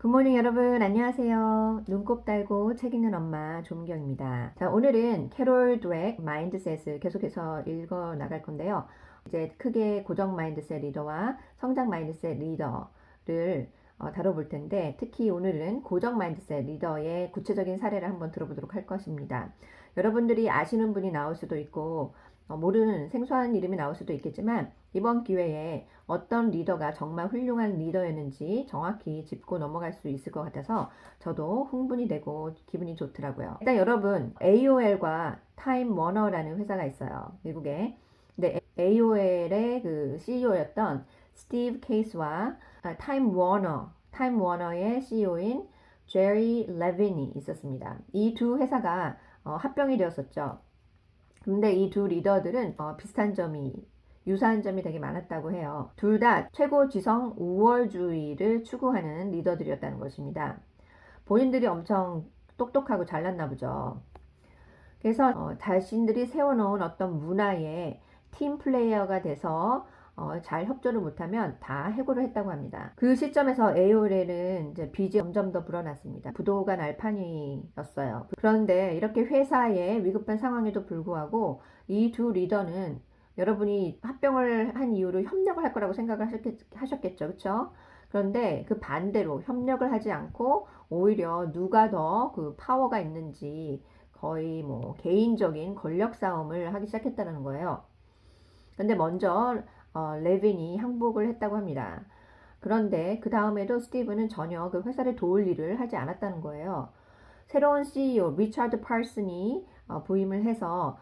굿모닝 여러분, 안녕하세요. 눈곱 달고 책 읽는 엄마 조민경입니다. 자, 오늘은 캐롤 드웩 마인드셋을 계속해서 읽어 나갈 건데요. 이제 크게 고정 마인드셋 리더와 성장 마인드셋 리더를 다뤄볼 텐데, 특히 오늘은 고정 마인드셋 리더의 구체적인 사례를 한번 들어보도록 할 것입니다. 여러분들이 아시는 분이 나올 수도 있고 모르는 생소한 이름이 나올 수도 있겠지만, 이번 기회에 어떤 리더가 정말 훌륭한 리더였는지 정확히 짚고 넘어갈 수 있을 것 같아서 저도 흥분이 되고 기분이 좋더라고요. 일단 여러분, AOL과 타임 워너라는 회사가 있어요, 미국에. 근데 AOL의 그 CEO였던 스티브 케이스와 타임 워너의 CEO인 제리 레빈이 있었습니다. 이 두 회사가 합병이 되었었죠. 근데 이 두 리더들은 유사한 점이 되게 많았다고 해요. 둘 다 최고 지성 우월주의를 추구하는 리더들이었다는 것입니다. 본인들이 엄청 똑똑하고 잘났나 보죠. 그래서 자신들이 세워놓은 어떤 문화에 팀 플레이어가 돼서 잘 협조를 못하면 다 해고를 했다고 합니다. 그 시점에서 AOL에는 이제 빚이 점점 더 불어났습니다. 부도가 날 판이었어요. 그런데 이렇게 회사의 위급한 상황에도 불구하고 이 두 리더는, 여러분이 합병을 한 이후로 협력을 할 거라고 생각을 하셨겠죠, 그렇죠? 그런데 그 반대로 협력을 하지 않고 오히려 누가 더 그 파워가 있는지 거의 뭐 개인적인 권력 싸움을 하기 시작했다는 거예요. 근데 먼저 레빈이 항복을 했다고 합니다. 그런데 그 다음에도 스티브는 전혀 그 회사를 도울 일을 하지 않았다는 거예요. 새로운 CEO 리차드 팔슨이 부임을 해서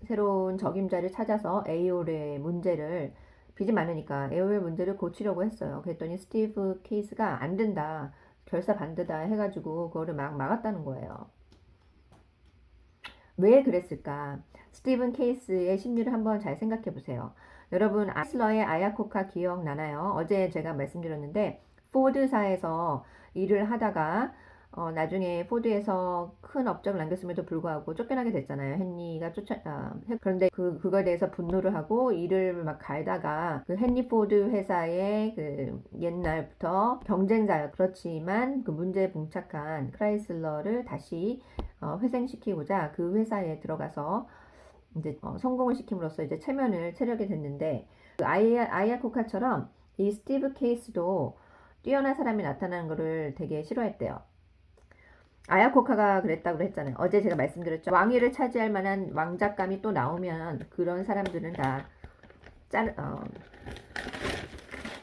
새로운 적임자를 찾아서 AOL의 문제를, 빚이 많으니까 AOL 문제를 고치려고 했어요. 그랬더니 스티브 케이스가 안 된다, 결사 반대다 해가지고 그거를 막 막았다는 거예요. 왜 그랬을까? 스티븐 케이스의 심리를 한번 잘 생각해 보세요. 여러분, 아슬러의 아야코카 기억나나요? 어제 제가 말씀드렸는데, 포드사에서 일을 하다가 나중에 포드에서 큰 업적을 남겼음에도 불구하고 쫓겨나게 됐잖아요. 그런데 그거에 대해서 분노를 하고 일을 막 갈다가 그 헨리 포드 회사의 그 옛날부터 경쟁자요. 그렇지만 그 문제에 봉착한 크라이슬러를 다시 회생시키고자 그 회사에 들어가서 이제 성공을 시킴으로써 이제 체력이 됐는데, 그 아야코카처럼 이 스티브 케이스도 뛰어난 사람이 나타나는 것을 되게 싫어했대요. 아야코카가 그랬다고 했잖아요. 어제 제가 말씀드렸죠. 왕위를 차지할 만한 왕작감이 또 나오면 그런 사람들은 다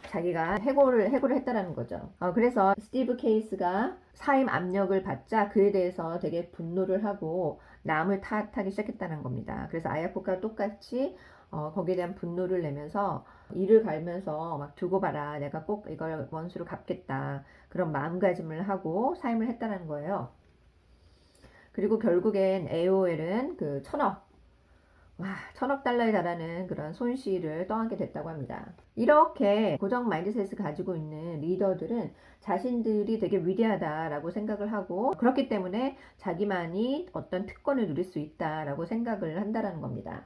자기가 해고를 했다라는 거죠. 그래서 스티브 케이스가 사임 압력을 받자 그에 대해서 되게 분노를 하고 남을 탓하기 시작했다는 겁니다. 그래서 아야코가 똑같이 거기에 대한 분노를 내면서 일을 갈면서 막 두고 봐라, 내가 꼭 이걸 원수로 갚겠다, 그런 마음가짐을 하고 사임을 했다는 거예요. 그리고 결국엔 AOL은 그 천억 달러에 달하는 그런 손실을 떠안게 됐다고 합니다. 이렇게 고정 마인드셋을 가지고 있는 리더들은 자신들이 되게 위대하다라고 생각을 하고, 그렇기 때문에 자기만이 어떤 특권을 누릴 수 있다라고 생각을 한다라는 겁니다.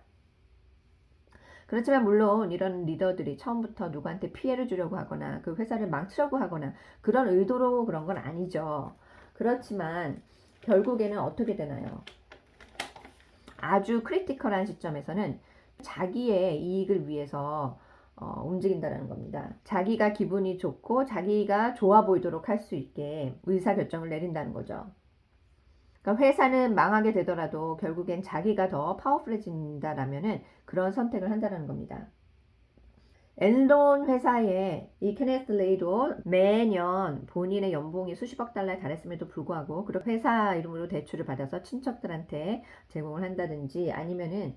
그렇지만 물론 이런 리더들이 처음부터 누구한테 피해를 주려고 하거나 그 회사를 망치려고 하거나 그런 의도로 그런 건 아니죠. 그렇지만 결국에는 어떻게 되나요? 아주 크리티컬한 시점에서는 자기의 이익을 위해서 움직인다는 겁니다. 자기가 기분이 좋고 자기가 좋아 보이도록 할 수 있게 의사결정을 내린다는 거죠. 그러니까 회사는 망하게 되더라도 결국엔 자기가 더 파워풀해진다라면은 그런 선택을 한다는 겁니다. 엔론 회사의 이 케네스 레이도 매년 본인의 연봉이 수십억 달러에 달했음에도 불구하고 그 회사 이름으로 대출을 받아서 친척들한테 제공을 한다든지, 아니면은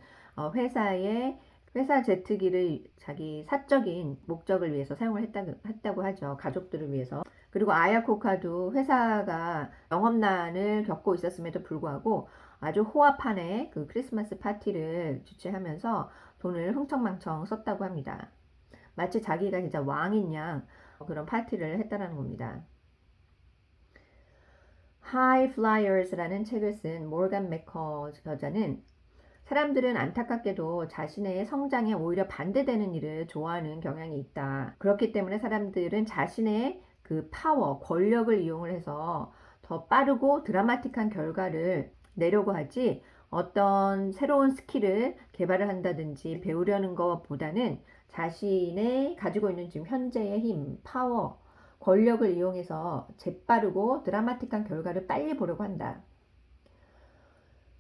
회사 제트기를 자기 사적인 목적을 위해서 사용을 했다고 하죠. 가족들을 위해서. 그리고 아야코카도 회사가 영업난을 겪고 있었음에도 불구하고 아주 호화판에 그 크리스마스 파티를 주최하면서 돈을 흥청망청 썼다고 합니다. 마치 자기가 진짜 왕인 양 그런 파티를 했다는 겁니다. High Flyers라는 책을 쓴 모건 맥커 저자는, 사람들은 안타깝게도 자신의 성장에 오히려 반대되는 일을 좋아하는 경향이 있다. 그렇기 때문에 사람들은 자신의 그 파워, 권력을 이용을 해서 더 빠르고 드라마틱한 결과를 내려고 하지 어떤 새로운 스킬을 개발을 한다든지 배우려는 것보다는 자신의 가지고 있는 지금 현재의 힘, 파워, 권력을 이용해서 재빠르고 드라마틱한 결과를 빨리 보려고 한다.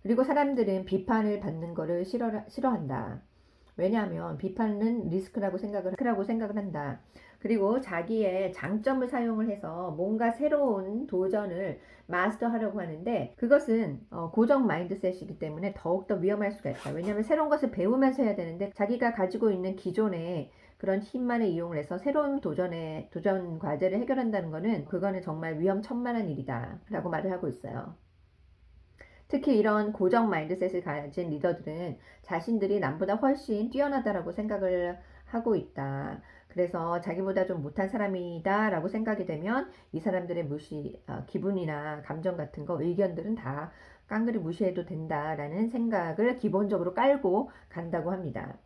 그리고 사람들은 비판을 받는 것을 싫어한다. 왜냐하면 비판은 리스크라고 생각을 한다. 그리고 자기의 장점을 사용을 해서 뭔가 새로운 도전을 마스터하려고 하는데 그것은 고정 마인드셋이기 때문에 더욱더 위험할 수가 있다. 왜냐하면 새로운 것을 배우면서 해야 되는데 자기가 가지고 있는 기존의 그런 힘만을 이용을 해서 새로운 도전 과제를 해결한다는 것은 그거는 정말 위험천만한 일이다 라고 말을 하고 있어요. 특히 이런 고정 마인드셋을 가진 리더들은 자신들이 남보다 훨씬 뛰어나다라고 생각을 하고 있다. 그래서 자기보다 좀 못한 사람이다 라고 생각이 되면 이 사람들의 기분이나 감정 같은 거, 의견들은 다 깡그리 무시해도 된다라는 생각을 기본적으로 깔고 간다고 합니다.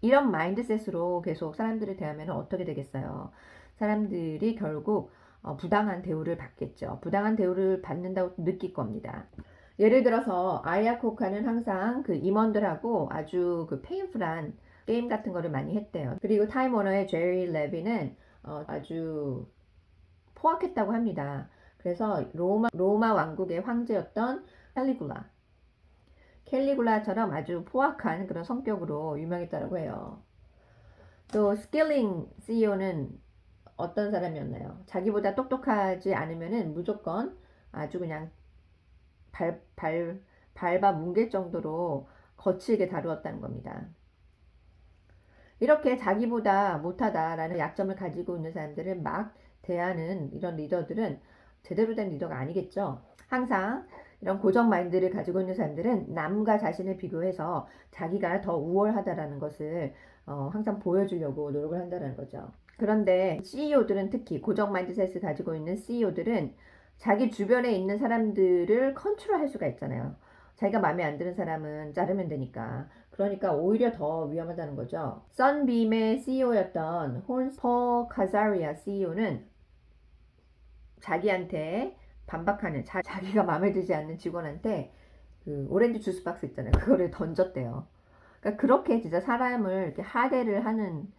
이런 마인드셋으로 계속 사람들을 대하면 어떻게 되겠어요? 사람들이 결국 부당한 대우를 받겠죠. 부당한 대우를 받는다고 느낄 겁니다. 예를 들어서 아야코카는 항상 그 임원들하고 아주 그 페인풀한 게임 같은 거를 많이 했대요. 그리고 타임 워너의 제리 레비는 아주 포악했다고 합니다. 그래서 로마 왕국의 황제였던 캘리굴라처럼 아주 포악한 그런 성격으로 유명했다고 해요. 또 스킬링 CEO는 어떤 사람이었나요? 자기보다 똑똑하지 않으면은 무조건 아주 그냥 밟아 뭉갤 정도로 거칠게 다루었다는 겁니다. 이렇게 자기보다 못하다라는 약점을 가지고 있는 사람들을 막 대하는 이런 리더들은 제대로 된 리더가 아니겠죠. 항상 이런 고정 마인드를 가지고 있는 사람들은 남과 자신을 비교해서 자기가 더 우월하다라는 것을 항상 보여주려고 노력을 한다는 거죠. 그런데 CEO들은 특히 고정 마인드셋을 가지고 있는 CEO들은 자기 주변에 있는 사람들을 컨트롤할 수가 있잖아요. 자기가 마음에 안 드는 사람은 자르면 되니까. 그러니까 오히려 더 위험하다는 거죠. 썬빔의 CEO였던 폴 카자리아 CEO는 자기한테 반박하는 자기가 마음에 들지 않는 직원한테 그 오렌지 주스 박스 있잖아요. 그거를 던졌대요. 그러니까 그렇게 진짜 사람을 이렇게 하대를 하는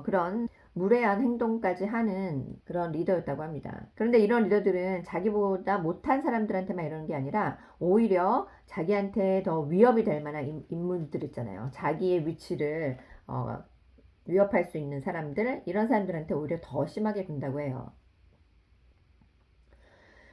그런 무례한 행동까지 하는 그런 리더였다고 합니다. 그런데 이런 리더들은 자기보다 못한 사람들한테만 이러는 게 아니라 오히려 자기한테 더 위협이 될 만한 인물들 있잖아요. 자기의 위치를 위협할 수 있는 사람들, 이런 사람들한테 오히려 더 심하게 군다고 해요.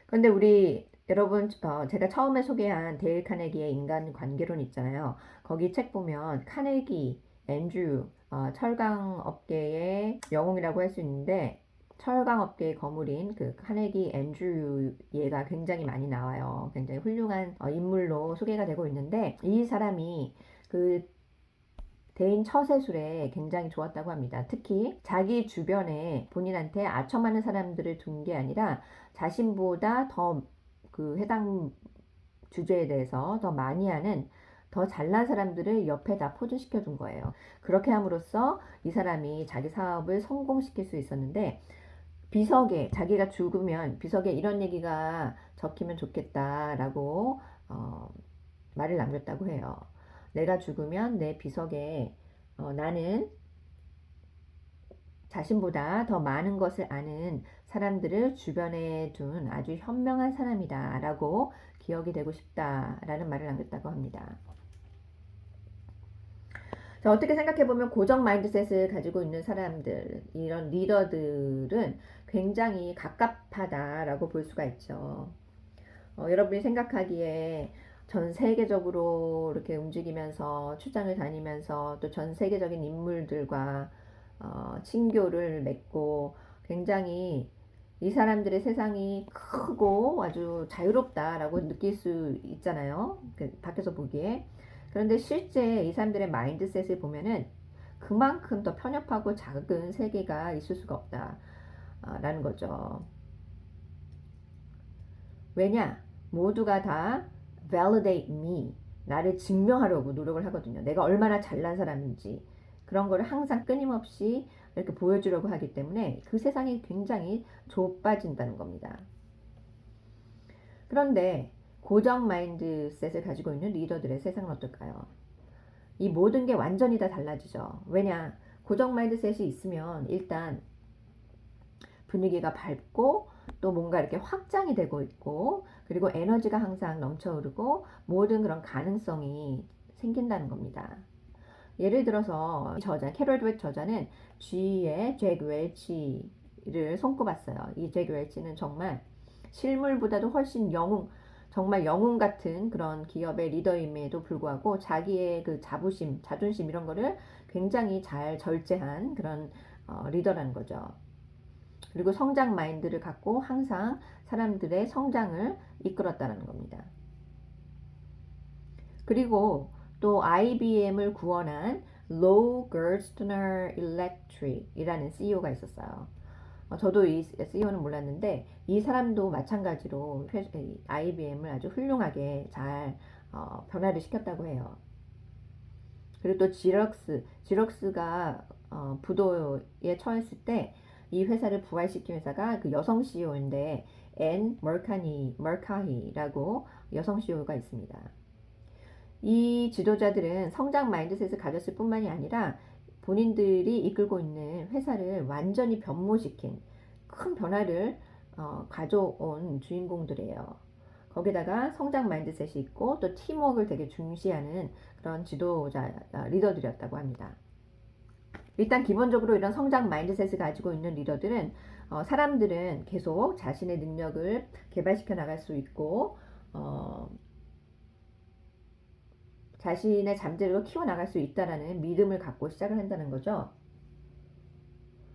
그런데 여러분, 제가 처음에 소개한 데일 카네기의 인간관계론 있잖아요. 거기 책 보면 카네기, 앤드류, 철강업계의 영웅이라고 할 수 있는데 철강업계의 거물인 그 카네기 앤드류 얘가 굉장히 많이 나와요. 굉장히 훌륭한 인물로 소개가 되고 있는데 이 사람이 그 대인 처세술에 굉장히 좋았다고 합니다. 특히 자기 주변에 본인한테 아첨하는 사람들을 둔 게 아니라 자신보다 더 그 해당 주제에 대해서 더 많이 하는 더 잘난 사람들을 옆에다 포진시켜 둔 거예요. 그렇게 함으로써 이 사람이 자기 사업을 성공시킬 수 있었는데 비석에 자기가 죽으면 비석에 이런 얘기가 적히면 좋겠다라고 말을 남겼다고 해요. 내가 죽으면 내 비석에 나는 자신보다 더 많은 것을 아는 사람들을 주변에 둔 아주 현명한 사람이다 라고 기억이 되고 싶다라는 말을 남겼다고 합니다. 자, 어떻게 생각해보면 고정 마인드셋을 가지고 있는 사람들, 이런 리더들은 굉장히 갑갑하다라고 볼 수가 있죠. 여러분이 생각하기에 전 세계적으로 이렇게 움직이면서 출장을 다니면서 또 전 세계적인 인물들과 친교를 맺고 굉장히 이 사람들의 세상이 크고 아주 자유롭다라고 느낄 수 있잖아요. 밖에서 보기에. 그런데 실제 이 사람들의 마인드셋을 보면은 그만큼 더 편협하고 작은 세계가 있을 수가 없다라는 거죠. 왜냐? 모두가 다 validate me, 나를 증명하려고 노력을 하거든요. 내가 얼마나 잘난 사람인지 그런 거를 항상 끊임없이 이렇게 보여주려고 하기 때문에 그 세상이 굉장히 좁아진다는 겁니다. 그런데 고정 마인드셋을 가지고 있는 리더들의 세상은 어떨까요? 이 모든 게 완전히 다 달라지죠. 왜냐? 고정 마인드셋이 있으면 일단 분위기가 밝고 또 뭔가 이렇게 확장이 되고 있고 그리고 에너지가 항상 넘쳐흐르고 모든 그런 가능성이 생긴다는 겁니다. 예를 들어서 캐롤 드웩 저자는 G의 잭 웰치를 손꼽았어요. 이 잭 웰치는 정말 실물보다도 훨씬 정말 영웅 같은 그런 기업의 리더임에도 불구하고 자기의 그 자존심 이런 거를 굉장히 잘 절제한 그런 리더라는 거죠. 그리고 성장 마인드를 갖고 항상 사람들의 성장을 이끌었다는 겁니다. 그리고 또 IBM을 구원한 Lou Gerstner Electric이라는 CEO가 있었어요. 저도 이 CEO는 몰랐는데 이 사람도 마찬가지로 IBM을 아주 훌륭하게 잘 변화를 시켰다고 해요. 그리고 또 지럭스가 부도에 처했을 때 이 회사를 부활시킨 회사가 그 여성 CEO인데 앤 머카히라고 여성 CEO가 있습니다. 이 지도자들은 성장 마인드셋을 가졌을 뿐만이 아니라 본인들이 이끌고 있는 회사를 완전히 변모시킨 큰 변화를 가져온 주인공들이에요. 거기다가 성장 마인드셋이 있고 또 팀워크를 되게 중시하는 그런 리더들이었다고 합니다. 일단 기본적으로 이런 성장 마인드셋을 가지고 있는 리더들은 사람들은 계속 자신의 능력을 개발시켜 나갈 수 있고 자신의 잠재력을 키워나갈 수 있다는 믿음을 갖고 시작을 한다는 거죠.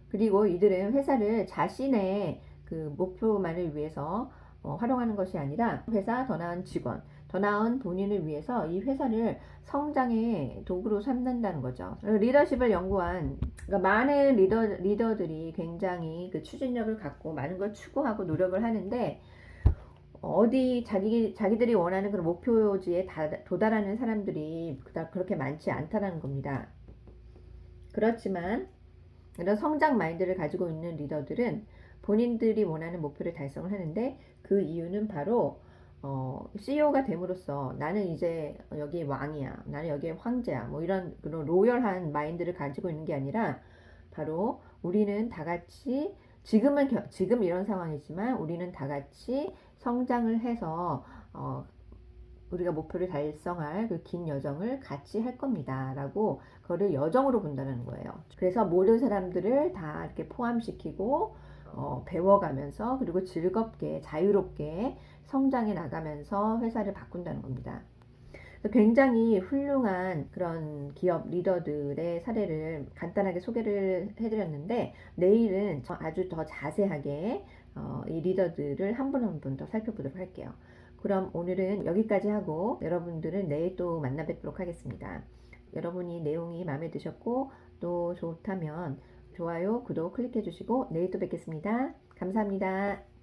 그리고 이들은 회사를 자신의 그 목표만을 위해서 활용하는 것이 아니라 회사 더 나은 직원, 더 나은 본인을 위해서 이 회사를 성장의 도구로 삼는다는 거죠. 리더십을 연구한 그러니까 많은 리더들이 굉장히 그 추진력을 갖고 많은 걸 추구하고 노력을 하는데 어디 자기들이 원하는 그런 목표지에 도달하는 사람들이 그렇게 많지 않다는 겁니다. 그렇지만 이런 성장 마인드를 가지고 있는 리더들은 본인들이 원하는 목표를 달성을 하는데 그 이유는 바로 CEO가 됨으로써 나는 이제 여기 왕이야, 나는 여기 황제야, 뭐 이런 그런 로열한 마인드를 가지고 있는 게 아니라 바로 우리는 다 같이 지금 이런 상황이지만 우리는 다 같이 성장을 해서 우리가 목표를 달성할 그 긴 여정을 같이 할 겁니다. 라고 그거를 여정으로 본다는 거예요. 그래서 모든 사람들을 다 이렇게 포함시키고 배워가면서 그리고 즐겁게 자유롭게 성장해 나가면서 회사를 바꾼다는 겁니다. 굉장히 훌륭한 그런 기업 리더들의 사례를 간단하게 소개를 해드렸는데 내일은 아주 더 자세하게 이 리더들을 한 분 한 분 더 살펴보도록 할게요. 그럼 오늘은 여기까지 하고 여러분들은 내일 또 만나 뵙도록 하겠습니다. 여러분이 내용이 마음에 드셨고 또 좋다면 좋아요, 구독 클릭해 주시고 내일 또 뵙겠습니다. 감사합니다.